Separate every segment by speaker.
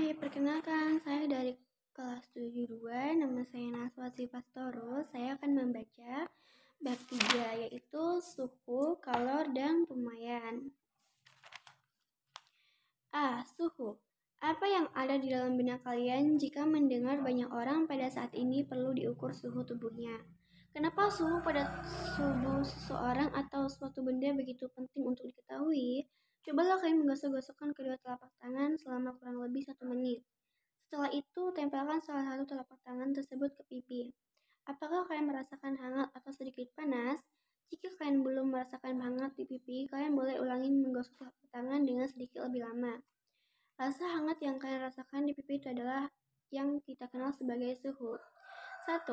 Speaker 1: Perkenalkan, saya dari kelas 72, nama saya Naswati Pastorus. Saya akan membaca bab 3, yaitu suhu, kalor, dan pemakaian. Suhu. Apa yang ada di dalam benak kalian jika mendengar banyak orang pada saat ini perlu diukur suhu tubuhnya? Kenapa suhu pada tubuh seseorang atau suatu benda begitu penting untuk diketahui? Cobalah kalian menggosok-gosokkan kedua telapak tangan selama kurang lebih 1 menit. Setelah itu, tempelkan salah satu telapak tangan tersebut ke pipi. Apakah kalian merasakan hangat atau sedikit panas? Jika kalian belum merasakan hangat di pipi, kalian boleh ulangi menggosok telapak tangan dengan sedikit lebih lama. Rasa hangat yang kalian rasakan di pipi itu adalah yang kita kenal sebagai suhu. 1.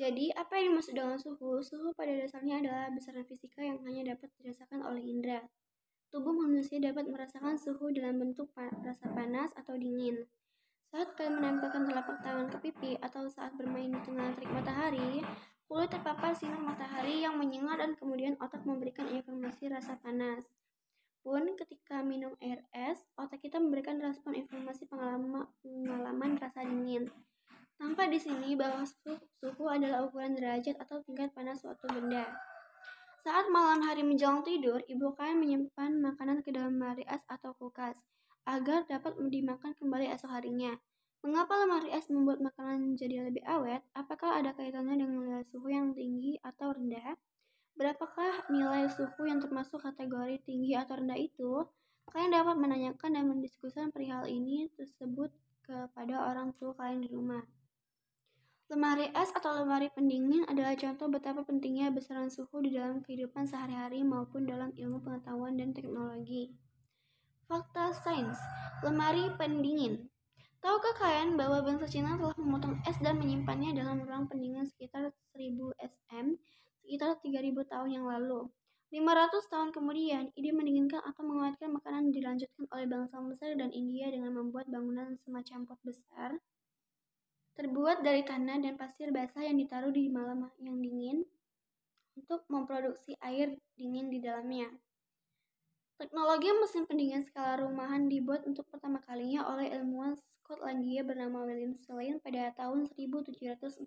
Speaker 1: Jadi, apa yang dimaksud dengan suhu? Suhu pada dasarnya adalah besaran fisika yang hanya dapat dirasakan oleh indera. Tubuh manusia dapat merasakan suhu dalam bentuk rasa panas atau dingin. Saat kalian menempelkan telapak tangan ke pipi atau saat bermain di tengah terik matahari, kulit terpapar sinar matahari yang menyengat dan kemudian otak memberikan informasi rasa panas. Pun ketika minum air es, otak kita memberikan respon informasi pengalaman rasa dingin. Tampak di sini bahwa suhu adalah ukuran derajat atau tingkat panas suatu benda. Saat malam hari menjelang tidur, ibu kalian menyimpan makanan ke dalam lemari es atau kulkas agar dapat dimakan kembali esok harinya. Mengapa lemari es membuat makanan jadi lebih awet? Apakah ada kaitannya dengan nilai suhu yang tinggi atau rendah? Berapakah nilai suhu yang termasuk kategori tinggi atau rendah itu? Kalian dapat menanyakan dan mendiskusikan perihal ini tersebut kepada orang tua kalian di rumah. Lemari es atau lemari pendingin adalah contoh betapa pentingnya besaran suhu di dalam kehidupan sehari-hari maupun dalam ilmu pengetahuan dan teknologi. Fakta sains, lemari pendingin. Tahukah kalian bahwa bangsa Cina telah memotong es dan menyimpannya dalam ruang pendingin sekitar 1000 sm, sekitar 3000 tahun yang lalu? 500 tahun kemudian, ide mendinginkan atau mengawetkan makanan dilanjutkan oleh bangsa Mesir dan India dengan membuat bangunan semacam pot besar terbuat dari tanah dan pasir basah yang ditaruh di malam yang dingin untuk memproduksi air dingin di dalamnya. Teknologi mesin pendingin skala rumahan dibuat untuk pertama kalinya oleh ilmuwan Skotlandia bernama William Swain pada tahun 1748.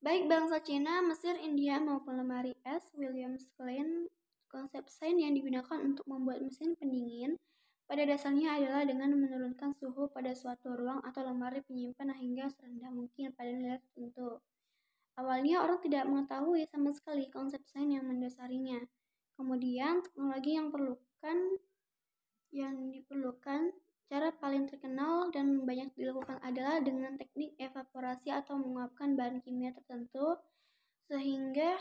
Speaker 1: Baik bangsa Cina, Mesir, India maupun lemari es William Swain, konsep sains yang digunakan untuk membuat mesin pendingin pada dasarnya adalah dengan menurunkan suhu pada suatu ruang atau lemari penyimpanan hingga serendah mungkin pada nilai tertentu. Awalnya orang tidak mengetahui sama sekali konsep sains yang mendasarinya. Kemudian teknologi yang diperlukan, cara paling terkenal dan banyak dilakukan adalah dengan teknik evaporasi atau menguapkan bahan kimia tertentu sehingga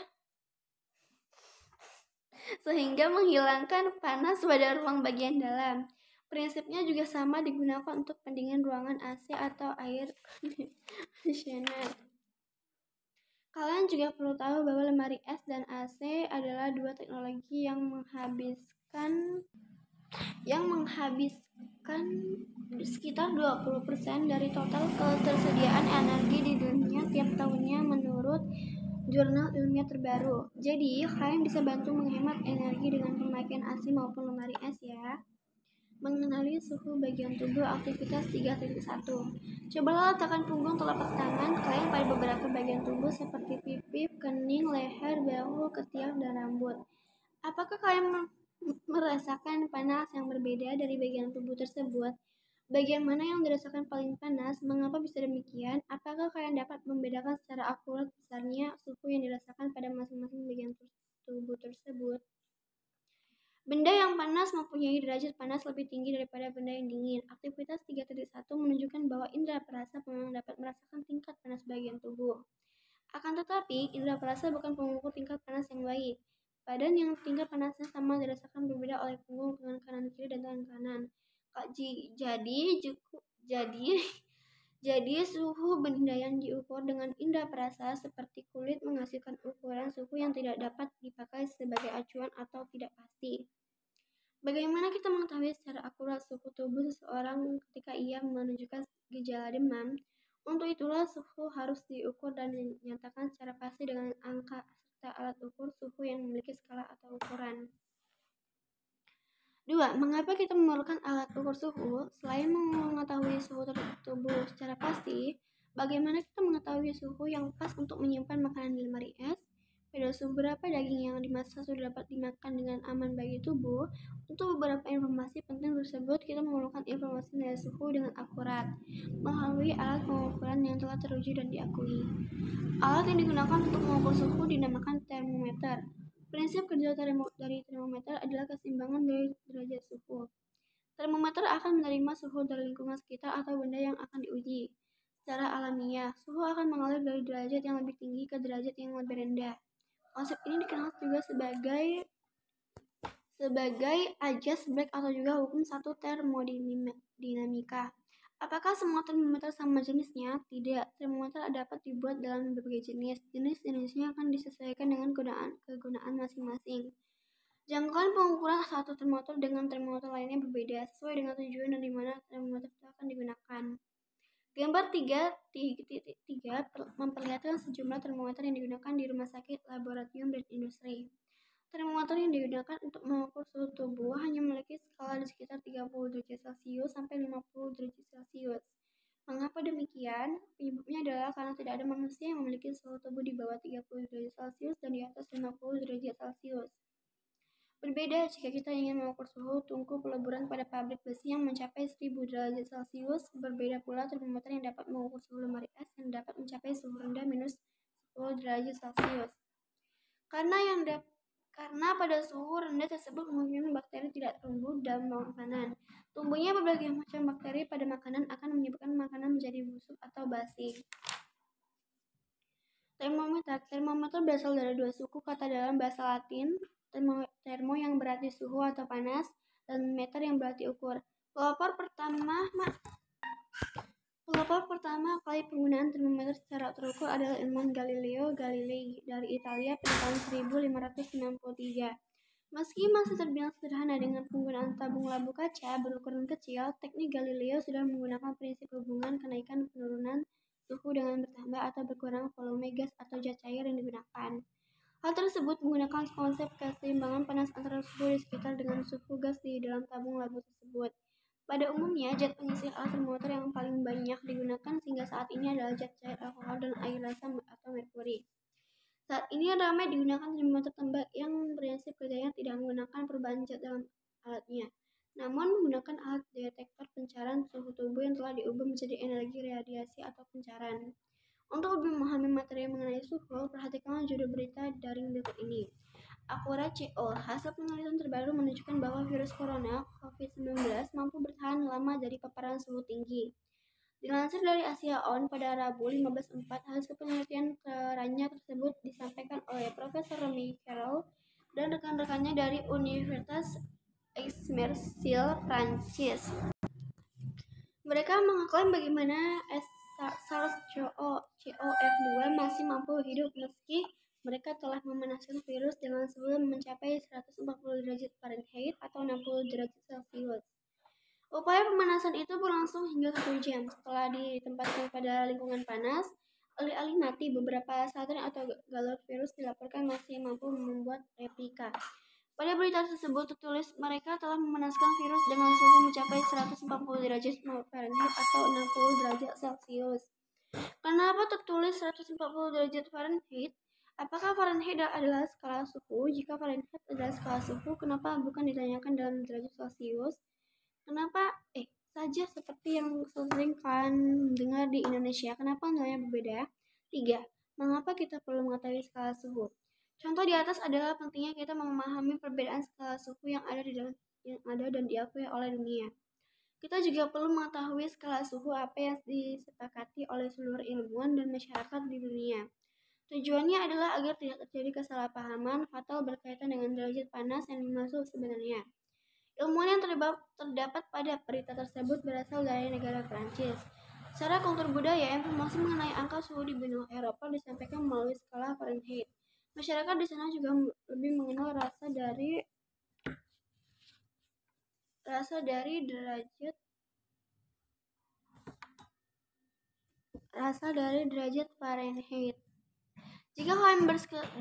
Speaker 1: menghilangkan panas pada ruang bagian dalam. Prinsipnya juga sama digunakan untuk pendingin ruangan AC atau air conditioner. Kalian juga perlu tahu bahwa lemari es dan AC adalah dua teknologi yang menghabiskan sekitar 20% dari total ketersediaan energi di dunia tiap tahunnya menurut jurnal ilmiah terbaru. Jadi, kalian bisa bantu menghemat energi dengan pemakaian AC maupun lemari es ya. Mengenali suhu bagian tubuh aktivitas 3.1. Cobalah letakkan punggung telapak tangan kalian pada beberapa bagian tubuh seperti pipi, kening, leher, bahu, ketiak, dan rambut. Apakah kalian merasakan panas yang berbeda dari bagian tubuh tersebut? Bagian mana yang dirasakan paling panas? Mengapa bisa demikian? Apakah kalian dapat membedakan secara akurat besarnya suhu yang dirasakan pada masing-masing bagian tubuh tersebut? Benda yang panas mempunyai derajat panas lebih tinggi daripada benda yang dingin. Aktivitas 3.1 menunjukkan bahwa indera perasa memang dapat merasakan tingkat panas bagian tubuh. Akan tetapi, indera perasa bukan pengukur tingkat panas yang baik. Badan yang tingkat panasnya sama dirasakan berbeda oleh punggung, tangan kanan kiri, dan tangan kanan. Jadi suhu benda yang diukur dengan indera perasa seperti kulit menghasilkan ukuran suhu yang tidak dapat dipakai sebagai acuan atau tidak pasti. Bagaimana kita mengetahui secara akurat suhu tubuh seseorang ketika ia menunjukkan gejala demam? Untuk itulah suhu harus diukur dan dinyatakan secara pasti dengan angka serta alat ukur suhu yang memiliki skala atau ukuran. 2. Mengapa kita memerlukan alat ukur suhu? Selain mengetahui suhu tubuh secara pasti, bagaimana kita mengetahui suhu yang pas untuk menyimpan makanan di lemari es? Pada suhu berapa daging yang dimasak sudah dapat dimakan dengan aman bagi tubuh? Untuk beberapa informasi penting tersebut, kita memerlukan informasi nilai suhu dengan akurat melalui alat pengukuran yang telah teruji dan diakui. Alat yang digunakan untuk mengukur suhu dinamakan termometer. Prinsip kerja dari termometer adalah keseimbangan dari derajat suhu. Termometer akan menerima suhu dari lingkungan sekitar atau benda yang akan diuji. Secara alamiah, suhu akan mengalir dari derajat yang lebih tinggi ke derajat yang lebih rendah. Konsep ini dikenal juga sebagai Ajaz-Bragg atau juga hukum satu termodinamika. Apakah semua termometer sama jenisnya? Tidak. Termometer dapat dibuat dalam berbagai jenis. Jenis-jenisnya akan disesuaikan dengan kegunaan masing-masing. Jangkauan pengukuran satu termometer dengan termometer lainnya berbeda sesuai dengan tujuan dan di mana termometer itu akan digunakan. Gambar 3.3 memperlihatkan sejumlah termometer yang digunakan di rumah sakit, laboratorium, dan industri. Termometer yang digunakan untuk mengukur suhu tubuh hanya memiliki skala di sekitar 30 derajat Celcius sampai 50 derajat Celcius. Mengapa demikian? Penyebabnya adalah karena tidak ada manusia yang memiliki suhu tubuh di bawah 30 derajat Celcius dan di atas 50 derajat Celcius. Berbeda jika kita ingin mengukur suhu tungku peleburan pada pabrik besi yang mencapai 1000 derajat Celcius. Berbeda pula termometer yang dapat mengukur suhu lemari es yang dapat mencapai suhu rendah minus 10 derajat Celcius. Karena pada suhu rendah tersebut kemungkinan bakteri tidak tumbuh dalam makanan. Tumbuhnya berbagai macam bakteri pada makanan akan menyebabkan makanan menjadi busuk atau basi. Termometer berasal dari dua suku kata dalam bahasa Latin, termo yang berarti suhu atau panas, dan meter yang berarti ukur. Pelopor pertama kali penggunaan termometer secara terukur adalah ilmuwan Galileo Galilei dari Italia pada tahun 1593. Meski masih terbilang sederhana dengan penggunaan tabung labu kaca berukuran kecil, teknik Galileo sudah menggunakan prinsip hubungan kenaikan penurunan suhu dengan bertambah atau berkurang volume gas atau zat cair yang digunakan. Hal tersebut menggunakan konsep keseimbangan panas antara suhu di sekitar dengan suhu gas di dalam tabung labu tersebut. Pada umumnya, zat pengisi alat termometer yang paling banyak digunakan hingga saat ini adalah zat cair alkohol dan air asam atau merkuri. Saat ini ramai digunakan termometer tembak yang prinsip kerjanya tidak menggunakan perubahan zat dalam alatnya, namun menggunakan alat detektor pencarian suhu tubuh yang telah diubah menjadi energi radiasi atau pencarian. Untuk lebih memahami materi mengenai suhu, perhatikanlah judul berita daring berikut ini. Acura.co, hasil penelitian terbaru menunjukkan bahwa virus corona COVID-19 mampu bertahan lama dari paparan suhu tinggi. Dilansir dari Asia On pada Rabu 15/4, hasil penelitian kerannya tersebut disampaikan oleh Profesor Romy Carroll dan rekan-rekannya dari Universitas Aix-Marseille, Prancis. Mereka mengklaim bagaimana SARS-CoV-2 masih mampu hidup meski mereka telah memanaskan virus dengan suhu mencapai 140 derajat Fahrenheit atau 60 derajat Celcius. Upaya pemanasan itu berlangsung hingga 1 jam. Setelah ditempatkan pada lingkungan panas, alih-alih mati, beberapa satelit atau galur virus dilaporkan masih mampu membuat replika. Pada berita tersebut tertulis mereka telah memanaskan virus dengan suhu mencapai 140 derajat Fahrenheit atau 60 derajat Celcius. Kenapa tertulis 140 derajat Fahrenheit? Apakah Fahrenheit adalah skala suhu? Jika Fahrenheit adalah skala suhu, kenapa bukan ditanyakan dalam derajat Celcius? Kenapa saja seperti yang sering kalian dengar di Indonesia? Kenapa nilainya berbeda? 3. Mengapa kita perlu mengetahui skala suhu? Contoh di atas adalah pentingnya kita memahami perbedaan skala suhu yang ada dan diakui oleh dunia. Kita juga perlu mengetahui skala suhu apa yang disepakati oleh seluruh ilmuwan dan masyarakat di dunia. Tujuannya adalah agar tidak terjadi kesalahpahaman fatal berkaitan dengan derajat panas yang dimaksud sebenarnya. Ilmuwan yang terdapat pada berita tersebut berasal dari negara Prancis. Secara kultur budaya, informasi mengenai angka suhu di benua Eropa disampaikan melalui skala Fahrenheit. Masyarakat di sana juga lebih mengenal rasa dari derajat Fahrenheit. Jika kalian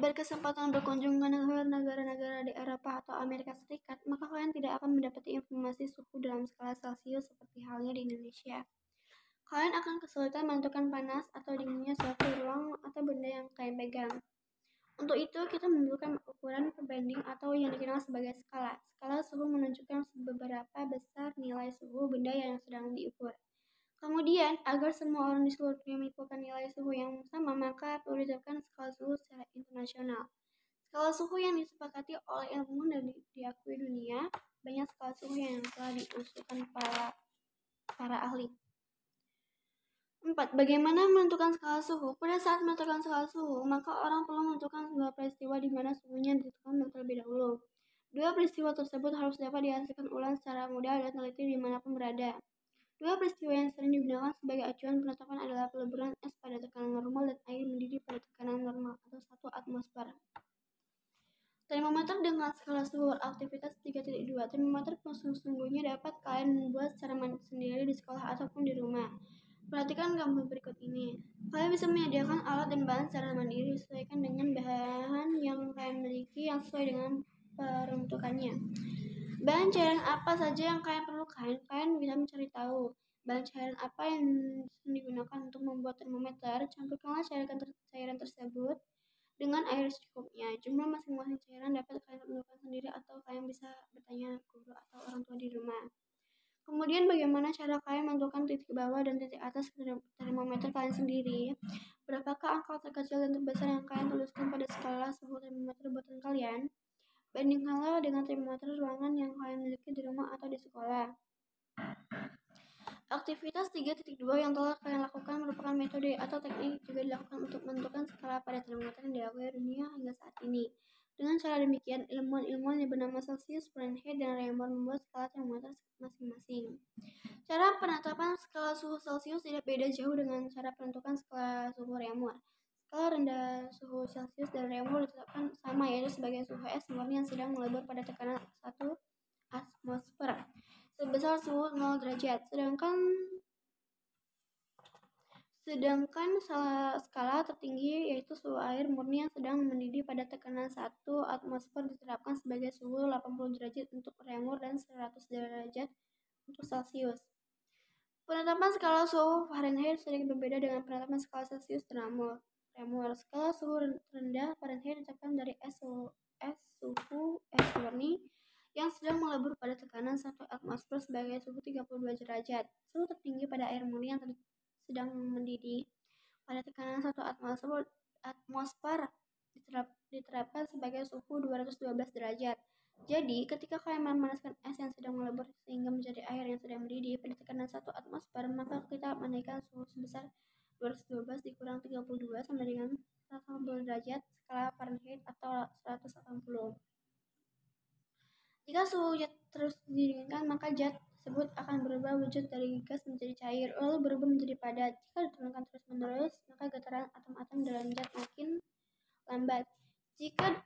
Speaker 1: berkesempatan berkunjung ke negara-negara di Eropa atau Amerika Serikat, maka kalian tidak akan mendapati informasi suhu dalam skala Celcius seperti halnya di Indonesia. Kalian akan kesulitan menentukan panas atau dinginnya suatu ruang atau benda yang kalian pegang. Untuk itu, kita memerlukan ukuran perbanding atau yang dikenal sebagai skala. Skala suhu menunjukkan beberapa besar nilai suhu benda yang sedang diukur. Kemudian, agar semua orang di seluruh dunia mengukurkan nilai suhu yang sama, maka perlu ditetapkan skala suhu secara internasional. Skala suhu yang disepakati oleh ilmuwan dan diakui dunia, banyak skala suhu yang telah diusulkan para ahli. 4. Bagaimana menentukan skala suhu? Pada saat menentukan skala suhu, maka orang perlu menentukan dua peristiwa di mana suhunya ditentukan terlebih dahulu. Dua peristiwa tersebut harus dapat dihasilkan ulang secara mudah dan teliti dimanapun berada. Dua peristiwa yang sering digunakan sebagai acuan penetapan adalah peleburan es pada tekanan normal dan air mendidih pada tekanan normal atau 1 atmosfer. Termometer dengan skala suhu aktivitas 3.2. Termometer sesungguhnya dapat kalian membuat secara sendiri di sekolah ataupun di rumah. Perhatikan gambar berikut ini. Kalian bisa menyediakan alat dan bahan secara mandiri disesuaikan dengan bahan yang kalian miliki yang sesuai dengan peruntukannya. Bahan cairan apa saja yang kalian perlukan? Kalian bisa mencari tahu bahan cairan apa yang digunakan untuk membuat termometer. Campurkanlah cairan tersebut dengan air secukupnya. Jumlah masing-masing cairan dapat kalian tentukan sendiri atau kalian bisa bertanya guru atau orang tua di rumah. Kemudian bagaimana cara kalian menentukan titik bawah dan titik atas termometer kalian sendiri? Berapakah angka terkecil dan terbesar yang kalian tuliskan pada skala suhu termometer buatan kalian? Bandingkanlah dengan termometer ruangan yang kalian miliki di rumah atau di sekolah. Aktivitas 3.2 yang telah kalian lakukan merupakan metode atau teknik juga dilakukan untuk menentukan skala pada termometer yang diakui dunia hingga saat ini. Dengan cara demikian, ilmuwan-ilmuwan yang bernama Celsius, Fahrenheit, dan Raymond membuat skala termometer masing-masing. Cara penetapan skala suhu Celsius tidak beda jauh dengan cara penentukan skala suhu Raymond. Skala rendah suhu Celsius dan Raymond ditetapkan sama, yaitu sebagai suhu es murni yang sedang melebur pada tekanan 1 atmosfer sebesar suhu 0 derajat. Sedangkan skala tertinggi yaitu suhu air murni yang sedang mendidih pada tekanan 1 atmosfer diterapkan sebagai suhu 80 derajat untuk Raymond dan 100 derajat untuk Celsius. Penetapan skala suhu Fahrenheit sedikit berbeda dengan penetapan skala Celsius dan Raymond. Skala suhu rendah Fahrenheit ditetapkan dari suhu es murni yang sedang melebur pada tekanan 1 atmosfer sebagai suhu 32 derajat. Suhu tertinggi pada air murni yang sedang mendidih pada tekanan 1 atmosfer diterapkan sebagai suhu 212 derajat. Jadi, ketika kalian memanaskan es yang sedang melebur sehingga menjadi air yang sedang mendidih pada tekanan 1 atmosfer, maka kita menaikkan suhu sebesar 212 dikurang 32 sama dengan 180 derajat skala Fahrenheit atau 180. Jika suhu zat terus didinginkan, maka zat tersebut akan berubah wujud dari gas menjadi cair, lalu berubah menjadi padat. Jika diturunkan terus-menerus, maka getaran atom-atom dalam zat makin lambat. Ketika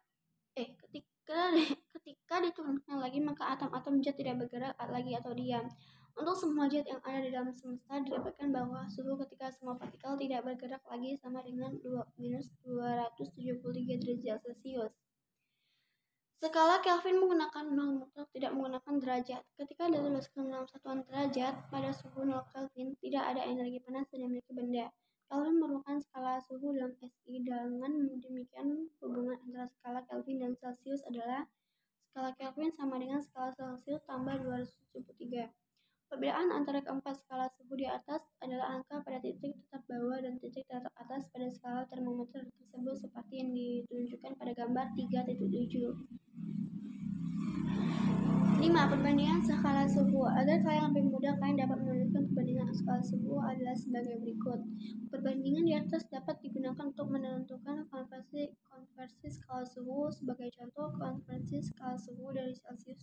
Speaker 1: diturunkan lagi, maka atom-atom zat tidak bergerak lagi atau diam. Untuk semua zat yang ada di dalam semesta, didapatkan bahwa suhu ketika semua partikel tidak bergerak lagi sama dengan minus 273 derajat Celcius. Skala Kelvin menggunakan 0 mutlak, tidak menggunakan derajat. Ketika dituliskan dalam satuan derajat pada suhu 0 Kelvin, tidak ada energi panas yang dimiliki benda. Kelvin merupakan skala suhu dalam SI. Dengan demikian, hubungan antara skala Kelvin dan Celsius adalah skala Kelvin sama dengan skala Celsius tambah 273. Perbedaan antara keempat skala suhu di atas adalah angka pada titik tetap bawah dan titik tetap atas pada skala termometer tersebut seperti yang ditunjukkan pada gambar 3.7. 5. Perbandingan skala suhu. Agar kalian lebih mudah kalian dapat menentukan perbandingan skala suhu adalah sebagai berikut. Perbandingan di atas dapat digunakan untuk menentukan konversi skala suhu. Sebagai contoh, konversi skala suhu dari Celsius